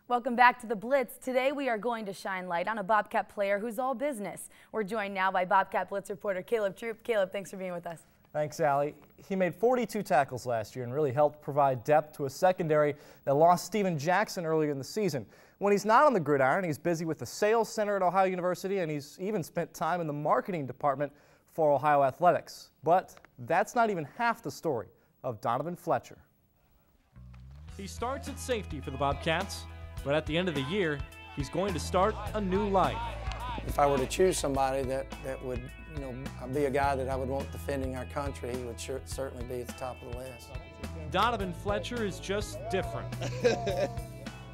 Welcome back to the Blitz. Today we are going to shine light on a Bobcat player who's all business. We're joined now by Bobcat Blitz reporter Caleb Troop. Caleb, thanks for being with us. Thanks, Allie. He made 42 tackles last year and really helped provide depth to a secondary that lost Steven Jackson earlier in the season. When he's not on the gridiron, he's busy with the sales center at Ohio University, and he's even spent time in the marketing department for Ohio Athletics. But that's not even half the story of Donovan Fletcher. He starts at safety for the Bobcats, but at the end of the year, he's going to start a new life. If I were to choose somebody that would, be a guy that I would want defending our country, he would certainly be at the top of the list. Donovan Fletcher is just different.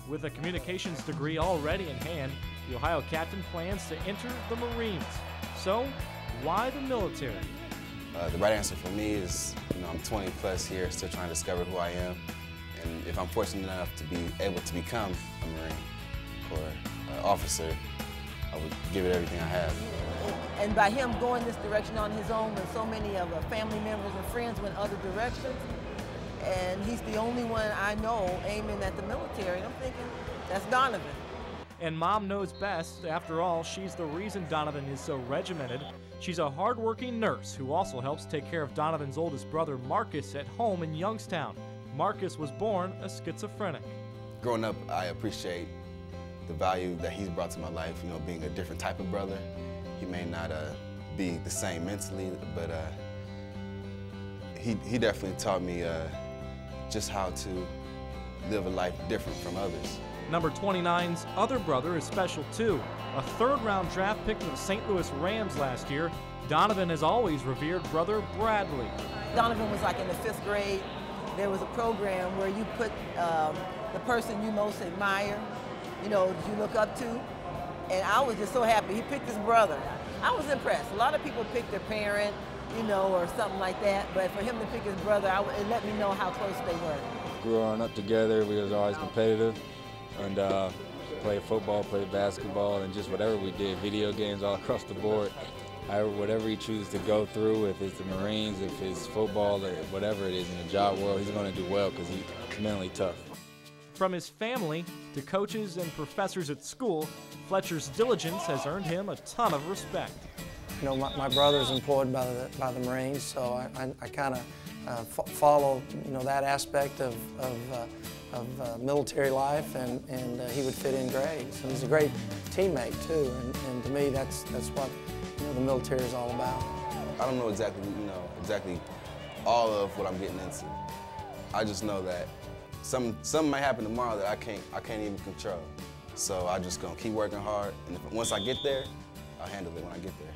With a communications degree already in hand, the Ohio captain plans to enter the Marines. So, why the military? The right answer for me is, I'm 20 plus here, still trying to discover who I am. And if I'm fortunate enough to be able to become a Marine or officer, I would give it everything I have. And by him going this direction on his own, when so many of our family members and friends went other directions, and he's the only one I know aiming at the military, I'm thinking, that's Donovan. And Mom knows best. After all, she's the reason Donovan is so regimented. She's a hardworking nurse who also helps take care of Donovan's oldest brother, Marcus, at home in Youngstown. Marcus was born a schizophrenic. Growing up, I appreciate the value that he's brought to my life, being a different type of brother. He may not be the same mentally, but he definitely taught me just how to live a life different from others. Number 29's other brother is special too. A third-round draft pick for the St. Louis Rams last year, Donovan has always revered brother Bradley. Donovan was like in the 5th grade. There was a program where you put the person you most admire, that you look up to, and I was just so happy. He picked his brother. I was impressed. A lot of people pick their parent, or something like that, but for him to pick his brother, it let me know how close they were. Growing up together, we was always competitive, and played football, played basketball, and just whatever we did, video games all across the board. Whatever he chooses to go through, if it's the Marines, if it's football, whatever it is in the job world, he's going to do well because he's mentally tough. From his family to coaches and professors at school, Fletcher's diligence has earned him a ton of respect. My brother's employed by the Marines, so I kind of follow that aspect of military life, and he would fit in great. So he's a great teammate too, and to me that's what the military is all about. I don't know exactly all of what I'm getting into. I just know that something might happen tomorrow that I can't even control. So I'm just gonna keep working hard, and once I get there, I'll handle it when I get there.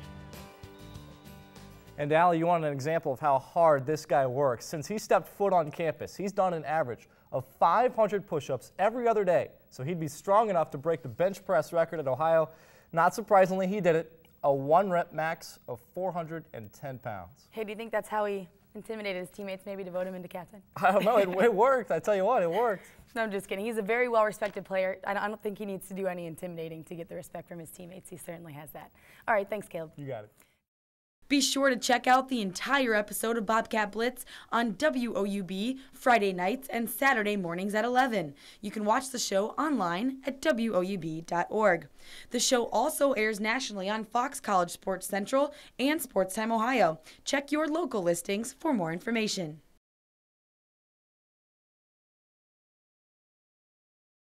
And Allie, you want an example of how hard this guy works. Since he stepped foot on campus, he's done an average of 500 push-ups every other day. So he'd be strong enough to break the bench press record at Ohio. Not surprisingly, he did it. A 1-rep max of 410 pounds. Hey, do you think that's how he intimidated his teammates maybe to vote him into captain? I don't know. It worked. I tell you what, it worked. No, I'm just kidding. He's a very well-respected player. I don't think he needs to do any intimidating to get the respect from his teammates. He certainly has that. All right, thanks, Caleb. You got it. Be sure to check out the entire episode of Bobcat Blitz on WOUB Friday nights and Saturday mornings at 11. You can watch the show online at WOUB.org. The show also airs nationally on Fox College Sports Central and Sports Time Ohio. Check your local listings for more information.